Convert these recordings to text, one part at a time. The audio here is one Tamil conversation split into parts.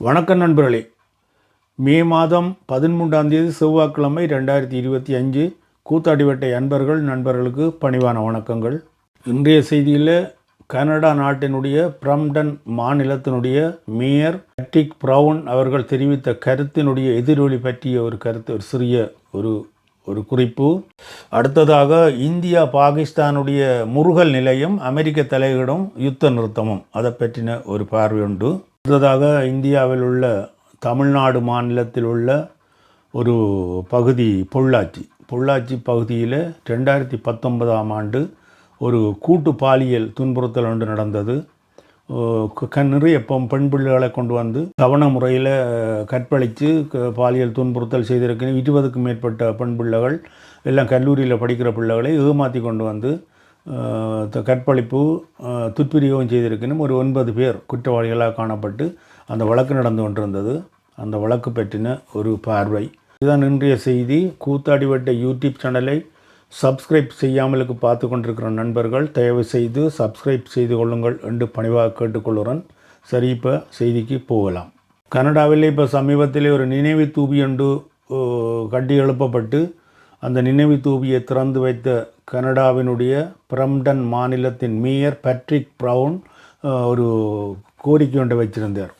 வணக்கம் நண்பர்களே. மே மாதம் 13ஆம் தேதி செவ்வாய்க்கிழமை 2025 கூத்தாடிவட்டை நண்பர்களுக்கு பணிவான வணக்கங்கள். இன்றைய செய்தியில் கனடா நாட்டினுடைய பிரம்டன் மாநிலத்தினுடைய மேயர் பேட்ரிக் ப்ரவுன் அவர்கள் தெரிவித்த கருத்தினுடைய எதிரொலி பற்றிய ஒரு சிறிய ஒரு குறிப்பு. அடுத்ததாக இந்தியா பாகிஸ்தானுடைய முருகல் நிலையம், அமெரிக்க தலையிடும் யுத்த நிறுத்தமும், அதை பற்றின ஒரு பார்வை உண்டு. அடுத்ததாக இந்தியாவில் உள்ள தமிழ்நாடு மாநிலத்தில் உள்ள ஒரு பகுதி பொள்ளாச்சி பகுதியில் 2019ஆம் ஆண்டு ஒரு கூட்டு பாலியல் துன்புறுத்தல் ஒன்று நடந்தது. நிறைய பெண் பிள்ளைகளை கொண்டு வந்து கவன முறையில் கற்பழித்து பாலியல் துன்புறுத்தல் செய்திருக்கிற 20க்கும் மேற்பட்ட பெண் பிள்ளைகள், எல்லாம் கல்லூரியில் படிக்கிற பிள்ளைகளை ஏமாற்றி கொண்டு வந்து கற்பழிப்பு துஷ்பிரயோகம் செய்திருக்கணும். ஒரு 9 பேர் குற்றவாளிகளாக காணப்பட்டு அந்த வழக்கு நடந்து கொண்டிருந்தது. அந்த வழக்கு பற்றின ஒரு பார்வை இதுதான் இன்றைய செய்தி. கூத்தாடிவட்டை யூடியூப் சேனலை சப்ஸ்கிரைப் செய்யாமலுக்கு பார்த்து கொண்டிருக்கிற நண்பர்கள் தயவு செய்து சப்ஸ்கிரைப் செய்து கொள்ளுங்கள் என்று பணிவாக கேட்டுக்கொள்கிறேன். சரி, இப்போ செய்திக்கு போகலாம். கனடாவில் இப்போ சமீபத்தில் ஒரு நினைவு தூபி ஒன்று கட்டி எழுப்பப்பட்டு அந்த நினைவு தூபியை திறந்து வைத்த கனடாவினுடைய பிரம்டன் மாநிலத்தின் மேயர் பேட்ரிக் ப்ரவுன் ஒரு கோரிக்கை ஒன்றை வைத்திருந்தார்.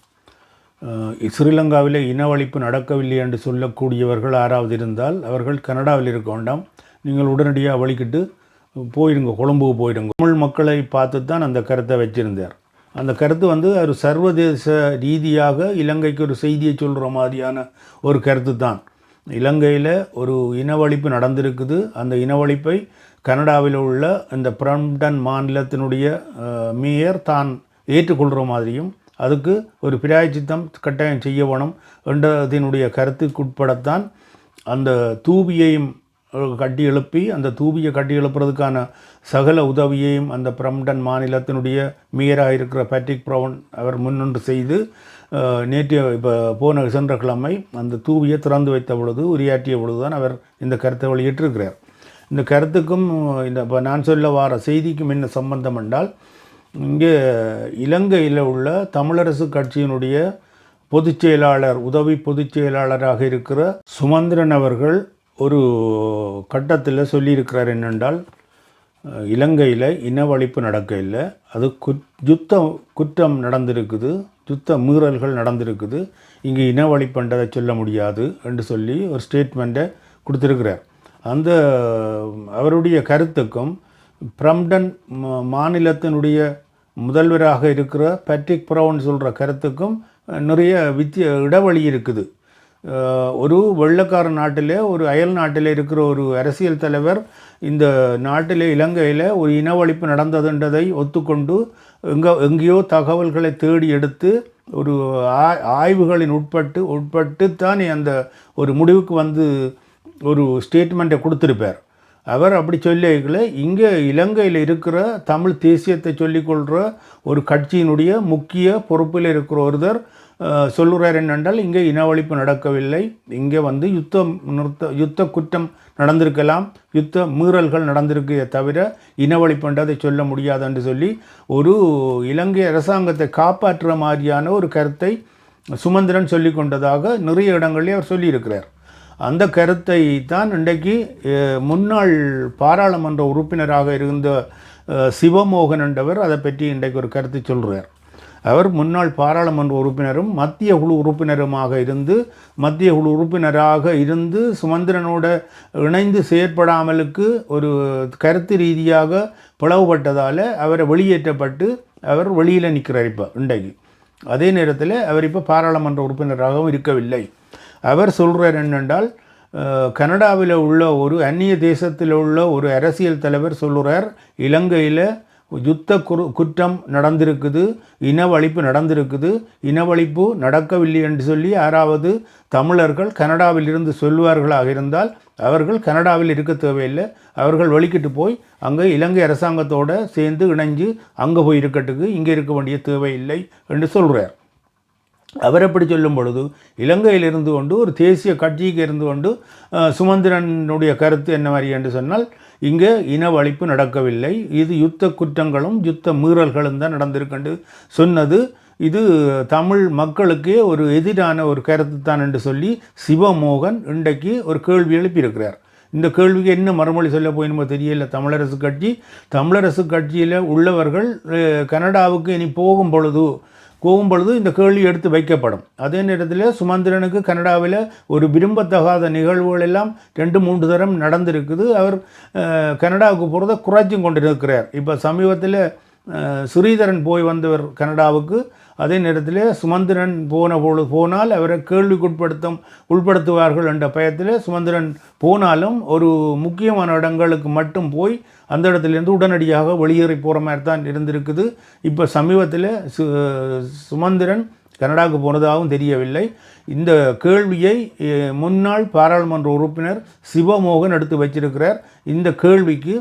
ஸ்ரீலங்காவில் இனவழிப்பு நடக்கவில்லை என்று சொல்லக்கூடியவர்கள் யாராவது இருந்தால் அவர்கள் கனடாவில் இருக்க வேண்டாம், நீங்கள் உடனடியாக வழிக்கிட்டு போயிடுங்க, கொழும்புக்கு போயிடுங்க. தமிழ் மக்களை பார்த்து தான் அந்த கருத்தை வச்சிருந்தார். அந்த கருத்து ஒரு சர்வதேச ரீதியாக இலங்கைக்கு ஒரு செய்தியை சொல்கிற மாதிரியான ஒரு கருத்து தான். இலங்கையில் ஒரு இனவழிப்பு நடந்திருக்குது. அந்த இனவழிப்பை கனடாவில் உள்ள இந்த பிரம்டன் மாநிலத்தினுடைய மேயர் தான் ஏற்றுக்கொள்கிற மாதிரியும் அதுக்கு ஒரு பிராயச்சித்தம் கட்டாயம் செய்ய வேணும் என்றதனுடைய கருத்துக்குட்படத்தான் அந்த தூபியையும் கட்டி எழுப்பி அந்த தூபியை கட்டி எழுப்புறதுக்கான சகல உதவியையும் அந்த பிரம்டன் மாநிலத்தினுடைய மேயராக இருக்கிற பேட்ரிக் ப்ரவுன் அவர் முன்னின்று செய்து நேற்று சென்ற கிழமை அந்த தூவியை திறந்து வைத்த பொழுது உரையாற்றிய பொழுது தான் அவர் இந்த கருத்தை வெளியிட்டிருக்கிறார். இந்த கருத்துக்கும் இப்போ நான் சொல்ல வார செய்திக்கும் என்ன சம்பந்தம் என்றால், இங்கே இலங்கையில் உள்ள தமிழரசு கட்சியினுடைய பொதுச் செயலாளர், உதவி பொதுச் செயலாளராக இருக்கிற சுமந்திரன் அவர்கள் ஒரு கட்டத்தில் சொல்லியிருக்கிறார் என்னென்றால், இலங்கையில் இனவழிப்பு நடக்க இல்லை, அது குற்றம் நடந்திருக்குது, யுத்த மீறல்கள் நடந்திருக்குது, இங்கே இனவழிப்புன்றதை சொல்ல முடியாது என்று சொல்லி ஒரு ஸ்டேட்மெண்ட்டை கொடுத்துருக்கிறார். அந்த அவருடைய கருத்துக்கும் பிரம்டன் மாநிலத்தினுடைய முதல்வராக இருக்கிற பேட்ரிக் ப்ரவுன் சொல்கிற கருத்துக்கும் நிறைய இடைவெளி இருக்குது. ஒரு வெள்ளக்கார நாட்டில், ஒரு அயல் நாட்டில் இருக்கிற ஒரு அரசியல் தலைவர் இந்த நாட்டில் இலங்கையில் ஒரு இனவழிப்பு நடந்ததுன்றதை ஒத்துக்கொண்டு எங்கேயோ தகவல்களை தேடி எடுத்து ஒரு ஆய்வுகளின் உட்பட்டு தான் அந்த ஒரு முடிவுக்கு வந்து ஒரு ஸ்டேட்மெண்ட்டை கொடுத்துருப்பார். அவர் அப்படி சொல்லிக்கல, இங்கே இலங்கையில் இருக்கிற தமிழ் தேசியத்தை சொல்லிக்கொள்கிற ஒரு கட்சியினுடைய முக்கிய பொறுப்பில் இருக்கிற ஒருத்தர் சொல்லுறார் என்னென்றால், இங்கே இனவழிப்பு நடக்கவில்லை, இங்கே யுத்த குற்றம் நடந்திருக்கலாம், யுத்த மீறல்கள் நடந்திருக்கே தவிர இனவழிப்புன்றதை சொல்ல முடியாது என்று சொல்லி ஒரு இலங்கை அரசாங்கத்தை காப்பாற்றுற மாதிரியான ஒரு கருத்தை சுமந்திரன் சொல்லி கொண்டதாக நிறைய இடங்களில் அவர் சொல்லியிருக்கிறார். அந்த கருத்தை தான் இன்றைக்கு முன்னாள் பாராளுமன்ற உறுப்பினராக இருந்த சிவமோகன் என்றவர் அதை பற்றி இன்றைக்கு ஒரு கருத்தை சொல்கிறார். அவர் முன்னாள் பாராளுமன்ற உறுப்பினரும் மத்திய குழு உறுப்பினராக இருந்து சுமந்திரனோட இணைந்து செயற்படாமலுக்கு ஒரு கருத்து ரீதியாக பிளவுபட்டதால் அவரை வெளியேற்றப்பட்டு அவர் வெளியில் நிற்கிறார் இப்போ இன்றைக்கு. அதே நேரத்தில் அவர் இப்போ பாராளுமன்ற உறுப்பினராகவும் இருக்கவில்லை. அவர் சொல்கிறார் என்னென்றால், கனடாவில் உள்ள ஒரு அந்நிய தேசத்தில் உள்ள ஒரு அரசியல் தலைவர் சொல்கிறார், இலங்கையில் யுத்த குற்றம் நடந்திருக்குது, இனவழிப்பு நடந்திருக்குது, இனவழிப்பு நடக்கவில்லை என்று சொல்லி யாராவது தமிழர்கள் கனடாவில் இருந்து சொல்வார்களாக இருந்தால் அவர்கள் கனடாவில் இருக்க தேவையில்லை, அவர்கள் வெளிக்கிட்டு போய் அங்கே இலங்கை அரசாங்கத்தோடு சேர்ந்து இணைஞ்சு அங்கே போய் இருக்கட்டுக்கு, இங்கே இருக்க வேண்டிய தேவையில்லை என்று சொல்கிறார். அவர் எப்படி சொல்லும் பொழுது, இலங்கையில் இருந்து கொண்டு ஒரு தேசிய கட்சிக்கு இருந்து கொண்டு சுமந்திரனுடைய கருத்து என்ன மாதிரி என்று சொன்னால், இங்கே இனவழிப்பு நடக்கவில்லை, இது யுத்த குற்றங்களும் யுத்த மீறல்களும் தான் நடந்திருக்கென்று சொன்னது இது தமிழ் மக்களுக்கே ஒரு எதிரான ஒரு கருத்து தான் என்று சொல்லி சிவமோகன் இன்றைக்கு ஒரு கேள்வி எழுப்பியிருக்கிறார். இந்த கேள்விக்கு என்ன மறுமொழி சொல்ல போயினுமோ தெரியல. தமிழரசு கட்சியில் உள்ளவர்கள் கனடாவுக்கு இனி போகும் பொழுது இந்த கேள்வி எடுத்து வைக்கப்படும். அதே நேரத்தில் சுமந்திரனுக்கு கனடாவில் ஒரு விரும்பத்தகாத நிகழ்வுகள் எல்லாம் 2-3 தரம் நடந்திருக்குது. அவர் கனடாவுக்கு போகிறத குறைச்சும் கொண்டிருக்கிறார். இப்போ சமீபத்தில் ஸ்ரீதரன் போய் வந்தவர் கனடாவுக்கு. அதே நேரத்தில் சுமந்திரன் போனால் அவரை உட்படுத்துவார்கள் என்ற பயத்தில் சுமந்திரன் போனாலும் ஒரு முக்கியமான இடங்களுக்கு மட்டும் போய் அந்த இடத்துலேருந்து உடனடியாக வெளியேறி போகிற மாதிரி தான் இருந்திருக்குது. இப்போ சமீபத்தில் சுமந்திரன் கனடாவுக்கு போனதாகவும் தெரியவில்லை. இந்த கேள்வியை முன்னாள் பாராளுமன்ற உறுப்பினர் சிவமோகன் எடுத்து வச்சிருக்கிறார். இந்த கேள்விக்கு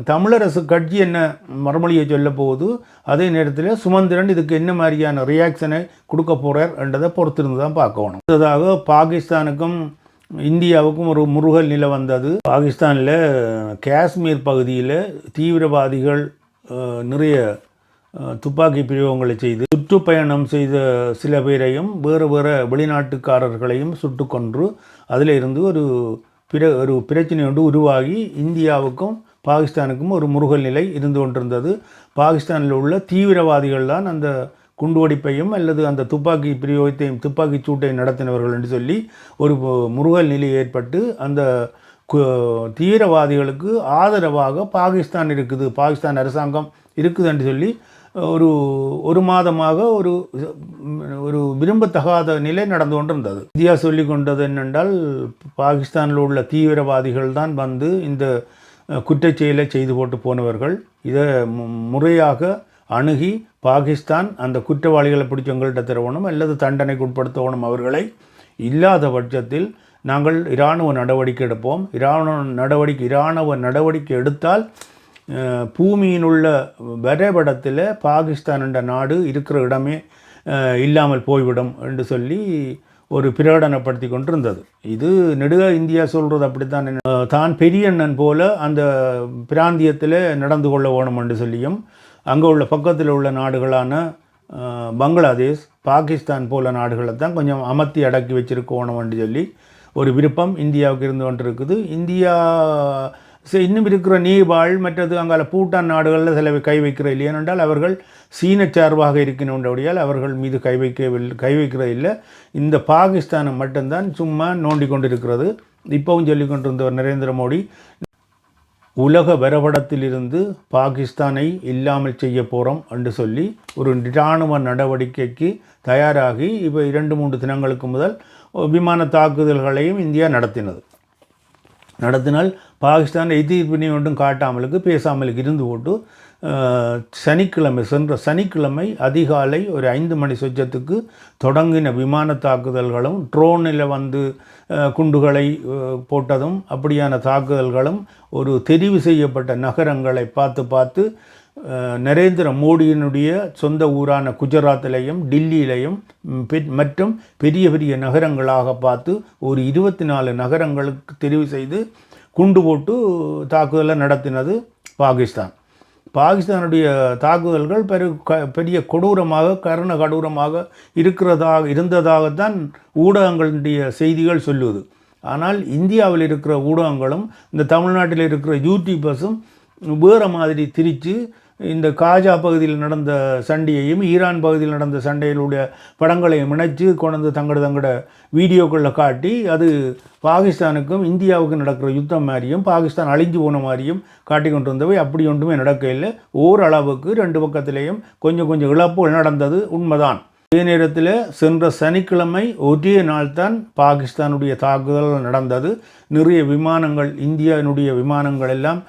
தமிழரசு கட்சி என்ன மறுமொழியை சொல்ல போகுது, அதே நேரத்தில் சுமந்திரன் இதுக்கு என்ன மாதிரியான ரியாக்ஷனை கொடுக்க போகிறார் என்றதை பொறுத்திருந்து தான் பார்க்கணும். அடுத்ததாக பாகிஸ்தானுக்கும் இந்தியாவுக்கும் ஒரு முருகல் நிலை வந்தது. பாகிஸ்தானில் காஷ்மீர் பகுதியில் தீவிரவாதிகள் நிறைய துப்பாக்கி பிரயோகங்களை செய்து சுற்றுப்பயணம் செய்த சில பேரையும் வேறு வெளிநாட்டுக்காரர்களையும் சுட்டு கொன்று அதில் இருந்து ஒரு பிரச்சனை ஒன்று உருவாகி இந்தியாவுக்கும் பாகிஸ்தானுக்கும் ஒரு முருகல் நிலை இருந்து கொண்டிருந்தது. பாகிஸ்தானில் உள்ள தீவிரவாதிகள் தான் அந்த குண்டுவெடிப்பையும் அல்லது அந்த துப்பாக்கி சூட்டையும் நடத்தினவர்கள் என்று சொல்லி ஒரு முருகல் நிலை ஏற்பட்டு அந்த தீவிரவாதிகளுக்கு ஆதரவாக பாகிஸ்தான் அரசாங்கம் இருக்குது என்று சொல்லி ஒரு மாதமாக ஒரு விரும்பத்தகாத நிலை நடந்து கொண்டிருந்தது. இந்தியா சொல்லி கொண்டது என்னென்றால் பாகிஸ்தானில் உள்ள தீவிரவாதிகள் தான் வந்து இந்த குற்றச்செயலை செய்து போட்டு போனவர்கள். இதை முறையாக அணுகி பாகிஸ்தான் அந்த குற்றவாளிகளை பிடிச்சவங்கள்ட்ட தரவணும் அல்லது தண்டனைக்கு உட்படுத்தணும் அவர்களை. இல்லாத பட்சத்தில் நாங்கள் இராணுவ நடவடிக்கை எடுப்போம். இராணுவ நடவடிக்கை எடுத்தால் பூமியினுள்ள வரைபடத்தில் பாகிஸ்தான் என்ற நாடு இருக்கிற இடமே இல்லாமல் போய்விடும் என்று சொல்லி ஒரு பிரகடனப்படுத்தி கொண்டிருந்தது. இது நெடுக இந்தியா சொல்கிறது அப்படித்தான், தான் பெரியண்ணன் போல அந்த பிராந்தியத்தில் நடந்து கொள்ள வேணும் என்று சொல்லியும் அங்கே உள்ள பக்கத்தில் உள்ள நாடுகளான பங்களாதேஷ், பாகிஸ்தான் போல நாடுகளை தான் கொஞ்சம் அமர்த்தி அடக்கி வச்சிருக்கணும் என்று சொல்லி ஒரு விருப்பம் இந்தியாவுக்கு இருந்து கொண்டிருக்குது. இந்தியா இன்னும் இருக்கிற நேபாள் மற்றது அங்கால பூட்டான் நாடுகளில் சில கை வைக்கிற இல்லை. ஏனென்றால் அவர்கள் சீன சார்பாக இருக்கின்றபடியால் அவர்கள் மீது கை வைக்கிறது இல்லை. இந்த பாகிஸ்தானை மட்டும்தான் சும்மா நோண்டி கொண்டிருக்கிறது. இப்போவும் சொல்லி கொண்டிருந்தவர் நரேந்திர மோடி உலக வரைபடத்திலிருந்து பாகிஸ்தானை இல்லாமல் செய்ய போகிறோம் என்று சொல்லி ஒரு இராணுவ நடவடிக்கைக்கு தயாராகி இப்போ 2-3 தினங்களுக்கு முதல் விமான தாக்குதல்களையும் இந்தியா நடத்தினால் பாகிஸ்தான் எதிர்ப்பினை ஒன்றும் காட்டாமலுக்கு பேசாமலுக்கு இருந்து போட்டு சென்ற சனிக்கிழமை அதிகாலை ஒரு 5 மணி சொச்சத்துக்கு தொடங்கின விமான தாக்குதல்களும் ட்ரோனில் வந்து குண்டுகளை போட்டதும் அப்படியான தாக்குதல்களும் ஒரு தெரிவு செய்யப்பட்ட நகரங்களை பார்த்து நரேந்திர மோடியினுடைய சொந்த ஊரான குஜராத்திலையும் டில்லியிலையும் மற்றும் பெரிய நகரங்களாக பார்த்து ஒரு 24 நகரங்களுக்கு தெரிவு செய்து குண்டு போட்டு தாக்குதலை நடத்தினது பாகிஸ்தானுடைய தாக்குதல்கள் பெரிய கடூரமாக இருந்ததாகத்தான் ஊடகங்களுடைய செய்திகள் சொல்லுவது. ஆனால் இந்தியாவில் இருக்கிற ஊடகங்களும் இந்த தமிழ்நாட்டில் இருக்கிற யூடியூபர்ஸும் வேறு மாதிரி திரித்து இந்த காஜா பகுதியில் நடந்த சண்டையையும் ஈரான் பகுதியில் நடந்த சண்டையிலுடைய படங்களையும் இணைச்சு கொண்டு தங்களோட வீடியோக்களில் காட்டி அது பாகிஸ்தானுக்கும் இந்தியாவுக்கும் நடக்கிற யுத்தம் மாதிரியும் பாகிஸ்தான் அழிஞ்சு போன மாதிரியும் காட்டி கொண்டு வந்தவை அப்படி ஒன்றுமே நடக்கவில்லை. ஓரளவுக்கு 2 பக்கத்திலேயும் கொஞ்சம் இழப்புகள் நடந்தது உண்மைதான். அதே நேரத்தில் சென்ற சனிக்கிழமை ஒரே நாள் தான் பாகிஸ்தானுடைய தாக்குதல் நடந்தது. நிறைய விமானங்கள் இந்தியாவினுடைய விமானங்கள் எல்லாம்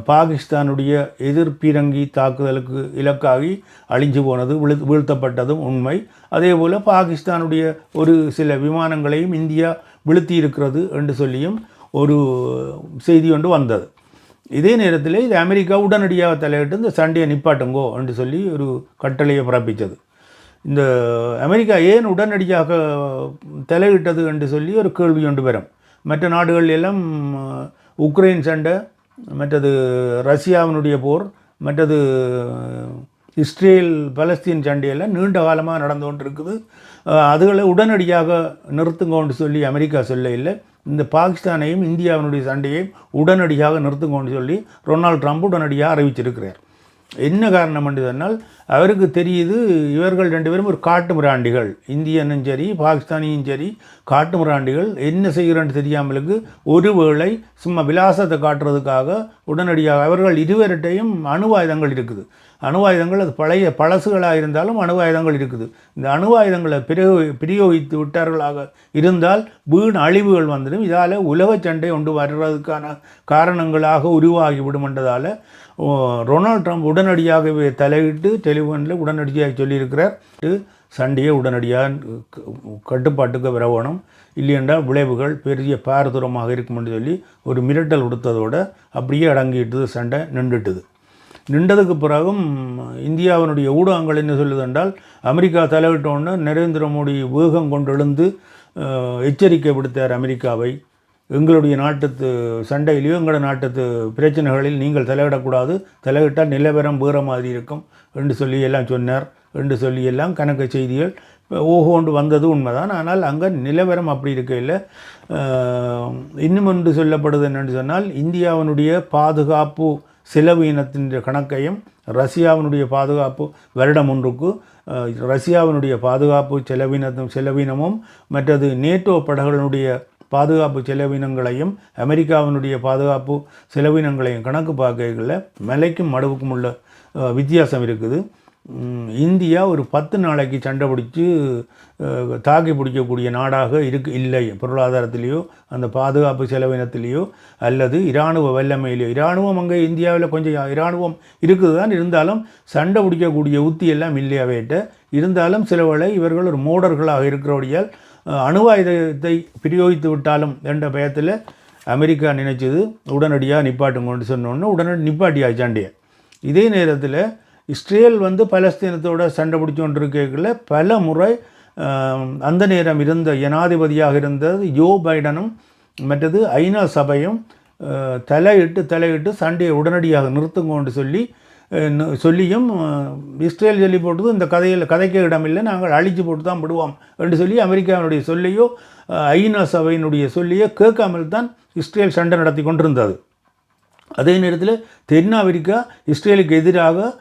பாகிஸ்தானுடைய எதிர்பீரங்கி தாக்குதலுக்கு இலக்காகி அழிஞ்சு போனது, வீழ்த்தப்பட்டதும் உண்மை. அதே போல் பாகிஸ்தானுடைய ஒரு சில விமானங்களையும் இந்தியா வீழ்த்தி இருக்கிறது என்று சொல்லியும் ஒரு செய்தி ஒன்று வந்தது. இதே நேரத்தில் இது அமெரிக்கா உடனடியாக தலையிட்டு இந்த சண்டையை நிப்பாட்டுங்கோ என்று சொல்லி ஒரு கட்டளையை பிறப்பித்தது. இந்த அமெரிக்கா ஏன் உடனடியாக தலையிட்டது என்று சொல்லி ஒரு கேள்வி ஒன்று வரும். மற்ற நாடுகள் எல்லாம் உக்ரைன் சண்டை, மற்றது ரஷ்யாவினுடைய போர், மற்றது இஸ்ரேல் பலஸ்தீன் சண்டையெல்லாம் நீண்ட காலமாக நடந்து கொண்டு இருக்குது. அதுகளை உடனடியாக நிறுத்துங்கோன்னு சொல்லி அமெரிக்கா சொல்ல இல்லை. இந்த பாகிஸ்தானையும் இந்தியாவினுடைய சண்டையையும் உடனடியாக நிறுத்துங்கோன்னு சொல்லி டொனால்ட் ட்ரம்ப் உடனடியாக அறிவிச்சிருக்கிறார். என்ன காரணம் என்று சொன்னால் அவருக்கு தெரியுது இவர்கள் ரெண்டு பேரும் ஒரு காட்டு மிராண்டிகள், இந்தியனும் சரி பாகிஸ்தானியும் சரி காட்டு மிராண்டிகள். என்ன செய்கிறேன்னு தெரியாமலுக்கு ஒருவேளை சும்மா விலாசத்தை காட்டுறதுக்காக உடனடியாக அவர்கள் இருவர்கிட்டையும் அணுவாயுதங்கள் இருக்குது. அணுவாயுதங்கள் அது பழசுகளாக இருந்தாலும் அணுவாயுதங்கள் இருக்குது. இந்த அணுவாயுதங்களை பிரயோகித்து விட்டார்களாக இருந்தால் வீண் அழிவுகள் வந்துடும். இதால் உலக சண்டை கொண்டு வர்றதுக்கான காரணங்களாக உருவாகிவிடும் என்றதால் டொனால்ட் ட்ரம்ப் உடனடியாகவே தலையிட்டு டெலிஃபோனில் உடனடியாக சொல்லியிருக்கிறார், சண்டையை உடனடியாக கட்டுப்பாட்டுக்கு வர வேணும், இல்லையென்றால் விளைவுகள் பெரிய பாரதூரமாக இருக்கும் என்று சொல்லி ஒரு மிரட்டல் கொடுத்ததோடு அப்படியே அடங்கிட்டு சண்டை நின்றதுக்கு பிறகும் இந்தியாவினுடைய ஊடகங்கள் என்ன சொல்லுது என்றால் அமெரிக்கா தலையிட்டோன்னு நரேந்திர மோடி வேகம் கொண்டு எழுந்து எச்சரிக்கை விடுத்தார் அமெரிக்காவை, எங்களுடைய நாட்டு சண்டையிலையோ எங்களோட நாட்டு பிரச்சனைகளில் நீங்கள் தலையிடக்கூடாது, தலையிட்டால் நிலவரம் வேறு மாதிரி இருக்கும் என்று சொல்லி எல்லாம் சொன்னார் என்று சொல்லி எல்லாம் கணக்கு செய்திகள் ஓஹோண்டு வந்தது உண்மைதான். ஆனால் அங்கே நிலவரம் அப்படி இருக்கையில் இன்னும் ஒன்று சொல்லப்படுது என்னென்னு சொன்னால் இந்தியாவினுடைய பாதுகாப்பு செலவீனத்தின் கணக்கையும் ரஷ்யாவினுடைய பாதுகாப்பு வருடம் ஒன்றுக்கு ரஷ்யாவினுடைய பாதுகாப்பு செலவீனமும் மற்றது நேட்டோ படைகளினுடைய பாதுகாப்பு செலவினங்களையும் அமெரிக்காவினுடைய பாதுகாப்பு செலவினங்களையும் கணக்கு பார்க்கல மலைக்கும் மடுவுக்கும் உள்ள வித்தியாசம் இருக்குது. இந்தியா ஒரு 10 நாளைக்கு சண்டை பிடிச்சி தாக்கி பிடிக்கக்கூடிய நாடாக இல்லை பொருளாதாரத்திலேயோ அந்த பாதுகாப்பு செலவினத்திலேயோ அல்லது இராணுவ வல்லமையிலேயோ. இராணுவம் அங்கே இந்தியாவில் கொஞ்சம் இராணுவம் இருக்குது தான், இருந்தாலும் சண்டை பிடிக்கக்கூடிய உத்தி எல்லாம் இல்லையாவேட்ட இருந்தாலும் சிலவேளை இவர்கள் ஒரு மோடர்களாக இருக்கிறபடியால் அணுவாயுதத்தை பிரயோகித்து விட்டாலும் என்ற பயத்தில் அமெரிக்கா நினைச்சது உடனடியாக நிப்பாட்டும் கொண்டு சொன்னோன்னு உடனடி நிப்பாட்டியா சண்டையை. இதே நேரத்தில் இஸ்ரேல் பலஸ்தீனத்தோட சண்டை பிடிச்சு கொண்டிருக்கல பல முறை அந்த நேரம் இருந்த ஜனாதிபதியாக இருந்தது ஜோ பைடனும் மற்றது ஐநா சபையும் தலையிட்டு சண்டையை உடனடியாக நிறுத்துங்கோன்னு சொல்லியும் இஸ்ரேல் சொல்லி போட்டது இந்த கதைக்க இடமில்லை, நாங்கள் அழிச்சு போட்டு தான் விடுவோம் என்று சொல்லி அமெரிக்காவினுடைய சொல்லியோ ஐநா சபையினுடைய சொல்லியோ கேட்காமல் தான் இஸ்ரேல் சண்டை நடத்தி கொண்டிருந்தது. அதே நேரத்தில் தென்னாப்பிரிக்கா இஸ்ரேலுக்கு எதிராக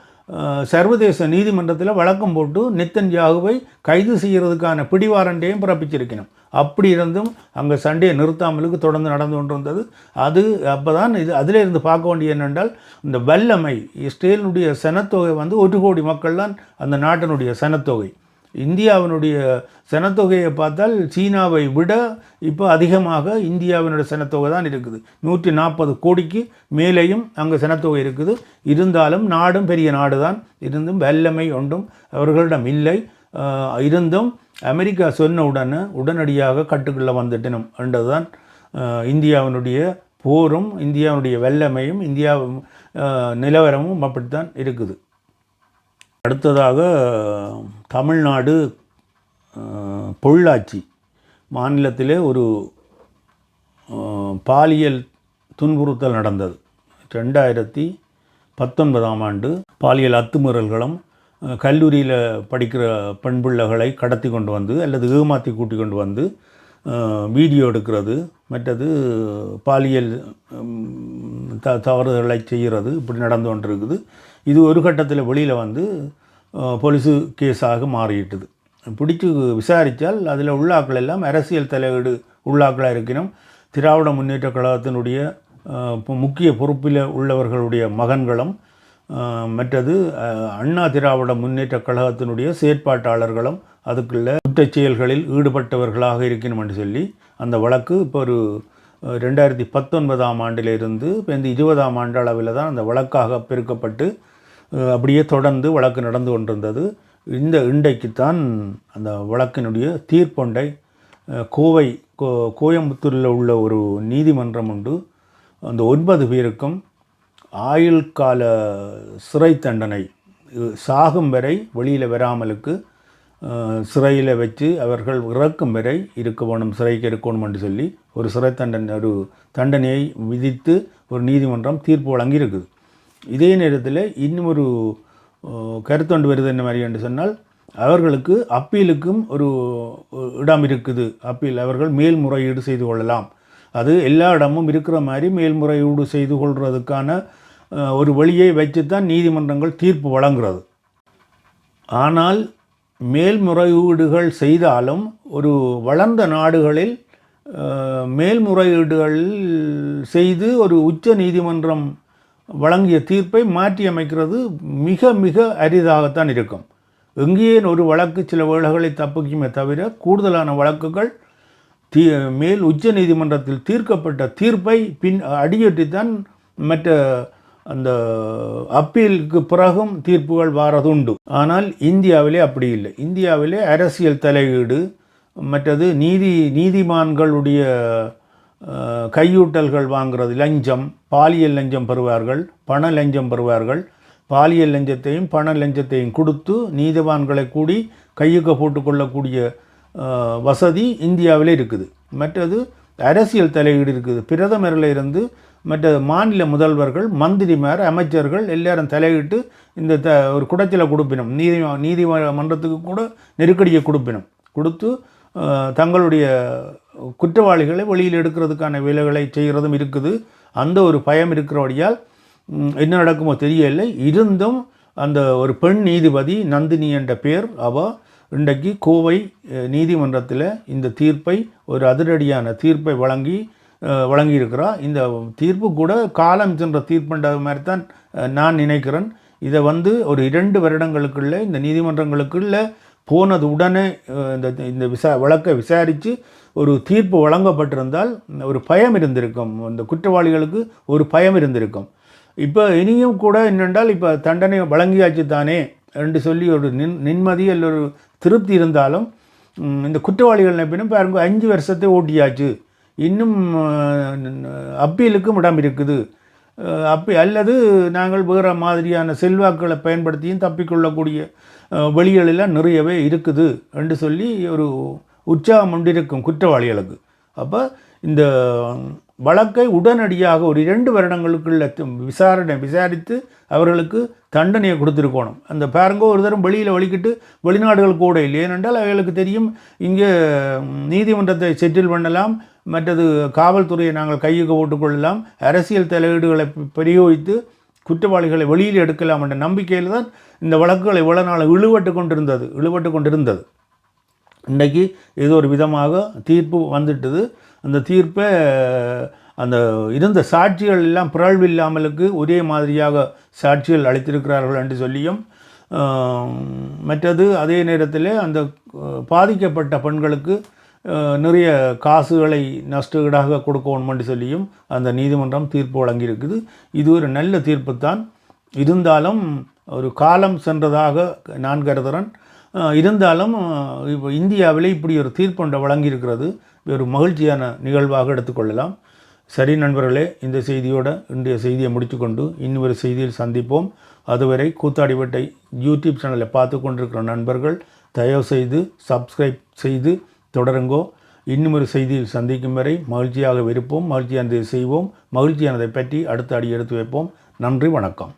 சர்வதேச நீதிமன்றத்தில் வழக்கம் போட்டு நெத்தன்யாகுவை கைது செய்கிறதுக்கான பிடிவாரண்டையும் பிறப்பிச்சிருக்கணும். அப்படி இருந்தும் அங்கே சண்டையை நிறுத்தாமலுக்கு தொடர்ந்து நடந்து கொண்டு வந்தது. அது அப்போ தான் அதில் இருந்து பார்க்க வேண்டிய என்னென்றால் இந்த வல்லமை இஸ்ரேலினுடைய சனத்தொகை 1 கோடி மக்கள் தான் அந்த நாட்டினுடைய சனத்தொகை. இந்தியாவினுடைய சனத்தொகையை பார்த்தால் சீனாவை விட இப்போ அதிகமாக இந்தியாவினுடைய சனத்தொகை தான் இருக்குது. 140 கோடிக்கு மேலேயும் அங்கே சனத்தொகை இருக்குது. இருந்தாலும் நாடும் பெரிய நாடு தான், இருந்தும் வல்லமை ஒன்றும் அவர்களிடம் இல்லை. இருந்தும் அமெரிக்கா சொன்ன உடனடியாக கட்டுக்குள்ளே வந்துட்டணும் என்றதுதான் இந்தியாவினுடைய போரும் இந்தியாவுடைய வல்லமையும் இந்தியா நிலவரமும் அப்படித்தான் இருக்குது. அடுத்ததாக தமிழ்நாடு பொள்ளாச்சி மாநிலத்திலே ஒரு பாலியல் துன்புறுத்தல் நடந்தது. 2019ஆம் ஆண்டு பாலியல் அத்துமீறல்களும் கல்லூரியில் படிக்கிற பெண் பிள்ளைகளை கடத்தி கொண்டு வந்து அல்லது ஏமாற்றி கூட்டி கொண்டு வந்து வீடியோ எடுக்கிறது, மற்றது பாலியல் தவறுதலை செய்கிறது, இப்படி நடந்து கொண்டிருக்குது. இது ஒரு கட்டத்தில் வெளியில் போலீஸு கேஸாக மாறிவிட்டது. பிடிச்சி விசாரித்தால் அதில் உள்ளாக்கள் எல்லாம் அரசியல் தலையீடு உள்ளாக்களாக இருக்கணும். திராவிட முன்னேற்ற கழகத்தினுடைய முக்கிய பொறுப்பில் உள்ளவர்களுடைய மகன்களும் மற்றது அண்ணா திராவிட முன்னேற்ற கழகத்தினுடைய செயற்பாட்டாளர்களும் அதுக்குள்ள குற்றச் செயல்களில் ஈடுபட்டவர்களாக இருக்கணும் என்று சொல்லி அந்த வழக்கு இப்போ ஒரு 2019ஆம் ஆண்டிலிருந்து இப்போ இந்த 20ஆம் ஆண்டு அளவில் தான் அந்த வழக்காக பெருக்கப்பட்டு அப்படியே தொடர்ந்து வழக்கு நடந்து கொண்டிருந்தது. இன்றைக்குத்தான் அந்த வழக்கினுடைய தீர்ப்பொண்டை கோயம்புத்தூரில் உள்ள ஒரு நீதிமன்றம் உண்டு. அந்த 9 பேருக்கும் ஆயுள் கால சிறை தண்டனை, சாகும் வரை வெளியில் வராமலுக்கு சிறையில் வச்சு அவர்கள் இறக்கும் வரை இருக்க வேணும், சிறைக்கு இருக்கணும் என்று சொல்லி ஒரு சிறை தண்டனையை விதித்து ஒரு நீதிமன்றம் தீர்ப்பு வழங்கி இருக்குது. இதே நேரத்தில் இன்னும் ஒரு கருத்தொண்டு வருது என்ன மாதிரி என்று சொன்னால் அவர்களுக்கு அப்பீலுக்கும் ஒரு இடம் இருக்குது. அப்பீல் அவர்கள் மேல்முறையீடு செய்து கொள்ளலாம். அது எல்லா இடமும் இருக்கிற மாதிரி மேல்முறையீடு செய்து கொள்வதற்கான ஒரு வழியை வைத்துத்தான் நீதிமன்றங்கள் தீர்ப்பு வழங்குகிறது. ஆனால் மேல்முறையீடுகள் செய்தாலும் ஒரு வளர்ந்த நாடுகளில் மேல்முறையீடுகள் செய்து ஒரு உச்ச நீதிமன்றம் வழங்கிய தீர்ப்பை மாற்றி அமைக்கிறது மிக மிக அரிதாகத்தான் இருக்கும். எங்கேயே ஒரு வழக்கு சில வேளைகளை தப்பிக்குமே தவிர கூடுதலான வழக்குகள் மேல் உச்ச நீதிமன்றத்தில் தீர்க்கப்பட்ட தீர்ப்பை அடியொற்றித்தான் மற்ற அந்த அப்பீலுக்கு பிறகும் தீர்ப்புகள் வாரதுண்டு. ஆனால் இந்தியாவிலே அப்படி இல்லை. இந்தியாவிலே அரசியல் தலையீடு, மற்றது நீதிமான்களுடைய கையூட்டல்கள் வாங்கிறது, லஞ்சம், பாலியல் லஞ்சம் பெறுவார்கள், பண லஞ்சம் பெறுவார்கள். பாலியல் லஞ்சத்தையும் பண லஞ்சத்தையும் கொடுத்து நீதிவான்களை கூடி கையுக்க போட்டுக்கொள்ளக்கூடிய வசதி இந்தியாவிலே இருக்குது. மற்றது அரசியல் தலையீடு இருக்குது. பிரதமரில் இருந்து மற்ற மாநில முதல்வர்கள், மந்திரிமார், அமைச்சர்கள் எல்லாரும் தலையிட்டு இந்த ஒரு குடச்சில கொடுப்பினம், நீதிமன்றத்துக்கு கூட நெருக்கடியை கொடுத்து தங்களுடைய குற்றவாளிகளை வெளியில் எடுக்கிறதுக்கான வேலைகளை செய்கிறதும் இருக்குது. அந்த ஒரு பயம் இருக்கிறபடியால் என்ன நடக்குமோ தெரியவில்லை. இருந்தும் அந்த ஒரு பெண் நீதிபதி நந்தினி என்ற பேர் இன்றைக்கு கோவை நீதிமன்றத்தில் இந்த தீர்ப்பை ஒரு அதிரடியான தீர்ப்பை வழங்கியிருக்கிறார். இந்த தீர்ப்பு கூட காலம் சென்ற தீர்ப்புன்ற மாதிரி தான் நான் நினைக்கிறேன். இதை ஒரு 2 வருடங்களுக்குள்ளே இந்த நீதிமன்றங்களுக்குள்ளே போனது உடனே இந்த வழக்கை விசாரித்து ஒரு தீர்ப்பு வழங்கப்பட்டிருந்தால் ஒரு பயம் இருந்திருக்கும், இந்த குற்றவாளிகளுக்கு ஒரு பயம் இருந்திருக்கும். இப்போ இனியும் கூட என்னென்றால் இப்போ தண்டனை வழங்கியாச்சு தானே என்று சொல்லி ஒரு நிம்மதி அல்ல ஒரு திருப்தி இருந்தாலும் இந்த குற்றவாளிகள் நினைப்பினும் பாருங்க 5 வருஷத்தை ஓட்டியாச்சு, இன்னும் அப்பீலுக்கும் இடம் இருக்குது. அல்லது நாங்கள் வேறு மாதிரியான செல்வாக்களை பயன்படுத்தியும் தப்பிக்கொள்ளக்கூடிய வழிகளெல்லாம் நிறையவே இருக்குது என்று சொல்லி ஒரு உற்சாகம் கொண்டிருக்கும் குற்றவாளிகளுக்கு. அப்போ இந்த வழக்கை உடனடியாக ஒரு 2 வருடங்களுக்குள்ள விசாரித்து அவர்களுக்கு தண்டனையை கொடுத்துருக்கணும். அந்த பாருங்க ஒரு தரம் வெளியில் வலிக்கிட்டு வெளிநாடுகள் கூட இல்லை. ஏனென்றால் அவர்களுக்கு தெரியும் இங்கே நீதிமன்றத்தை செட்டில் பண்ணலாம், மற்றது காவல்துறையை நாங்கள் கையுக்கு போட்டுக்கொள்ளலாம், அரசியல் தலையீடுகளை பிரயோகித்து குற்றவாளிகளை வெளியில் எடுக்கலாம் என்ற நம்பிக்கையில் தான் இந்த வழக்குகள் இவ்வளோ நாள் இழுபட்டு கொண்டிருந்தது. இன்றைக்கு ஏதோ ஒரு விதமாக தீர்ப்பு வந்துட்டது. அந்த தீர்ப்பை அந்த இருந்த சாட்சிகள் எல்லாம் பிறழ்வில்லாமலுக்கு ஒரே மாதிரியாக சாட்சிகள் அளித்திருக்கிறார்கள் என்று சொல்லியும், மற்றது அதே நேரத்தில் அந்த பாதிக்கப்பட்ட பெண்களுக்கு நிறைய காசுகளை நஷ்டஈடாக கொடுக்கணும் என்று சொல்லியும் அந்த நீதிமன்றம் தீர்ப்பு வழங்கியிருக்குது. இது ஒரு நல்ல தீர்ப்பு தான். இருந்தாலும் ஒரு காலம் சென்றதாக நான் கருதுகிறேன். இருந்தாலும் இப்போ இந்தியாவில் இப்படி ஒரு தீர்ப்பு வழங்கியிருக்கிறது ஒரு மகிழ்ச்சியான நிகழ்வாக எடுத்துக்கொள்ளலாம். சரி நண்பர்களே, இந்த செய்தியோடு இன்றைய செய்தியை முடித்துக்கொண்டு இன்னொரு செய்தியில் சந்திப்போம். அதுவரை கூத்தாடிவட்டை யூடியூப் சேனலை பார்த்து கொண்டிருக்கிற நண்பர்கள் தயவு செய்து சப்ஸ்கிரைப் செய்து தொடருங்கோ. இன்னும் ஒரு செய்தியில் சந்திக்கும் வரை மகிழ்ச்சியாக இருப்போம், மகிழ்ச்சியானதை செய்வோம், மகிழ்ச்சியானதை பற்றி அடுத்த அடி எடுத்து வைப்போம். நன்றி, வணக்கம்.